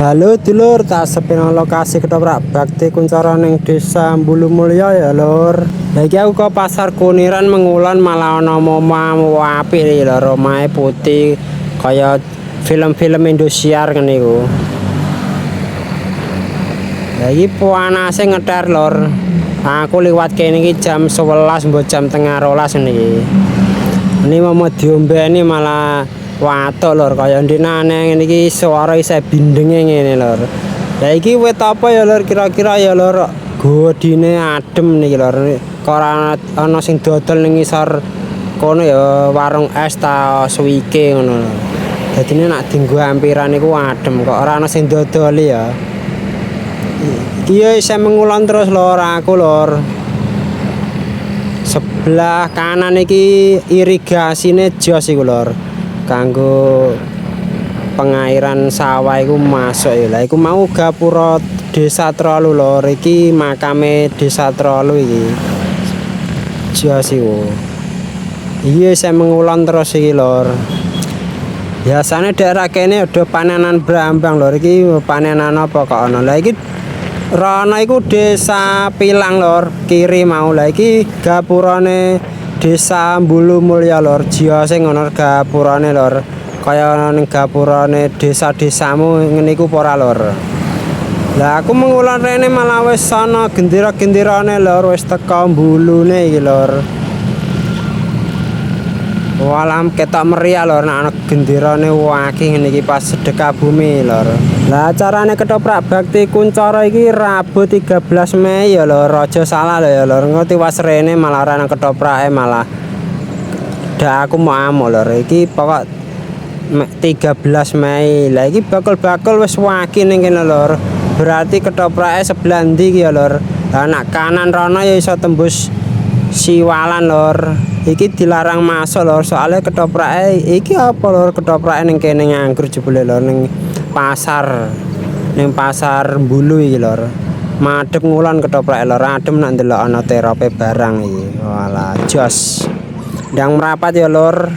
Halo dulur, tak sepino lokasi ketoprak bakti kuncara ning Desa Bulu Mulya ya lur. Lah iki aku ke pasar Kuniran Mengulan malah ana omah apik iki lho, omahe putih kaya film-film Indosiar ngene iku. Lah iki panase ngeter lur. Aku liwat kene iki jam 11 mbok jam tengah 12 ngene iki. Ini mau diombeni malah watuk lur kaya ndinane ngene iki suara isih bindenge ngene lur. Lah iki wit apa ya lur kira-kira ya lur godine adem niki lur. Kok ora ana sing dodol ning ngisor kono ya warung es ta suwike ngono lho. Dadine nek dienggo ampiran iku adem kok ora ana sing dodoli ya. Iki ya isih mengulan terus lur aku lur. Sebelah kanan iki irigasine jos iku lur. Kanggo pengairan sawah iku masuk ya. Lah iku mau gapura Desa Trolu lur. Iki makame Desa Trolu iki. Jos iku. Iya saya mengulang terus iki lur. Biasane daerah kene ada panenan brambang lur. Iki panenan apa kok ana. Lah iki rono iku Desa Pilang lur, kiri mau. Lah iki gapurane Desa Bulu Mulya lur, jiose ngono gapurane lur. Kaya ning gapurane desa-desamu ngene iku ora lur. Lah aku mengulan rene malah wis ana gendera-genderane lur, wis teka mbulune iki lur. Walam ketok meriah lur, nek ana genderane waki ngene iki pas sedekah bumi lur. Lah acarane ketoprak bakti kuncara iki Rabu 13 Mei ya lur, aja salah lho ya lur. Ngerti was rene malah ora nang ketoprake malah. Dak aku mau amuk lur, iki pokok 13 Mei. Lah iki bakul-bakul wis waki ning kene lur. Berarti ketoprake sebelah ndi iki ya lur. Lah nak kanan rono ya iso tembus Siwalan lur. Iki dilarang masuk lur, soalnya ketoprake iki apa lur, ketoprake ning kene nganggur jebule lur ning pasar. Ning pasar Bulu iki lur. Madhep ngulon ketoprake lur, adem nek ndelok ana terope barang iki. Walah jos. Ndang merapat ya lur.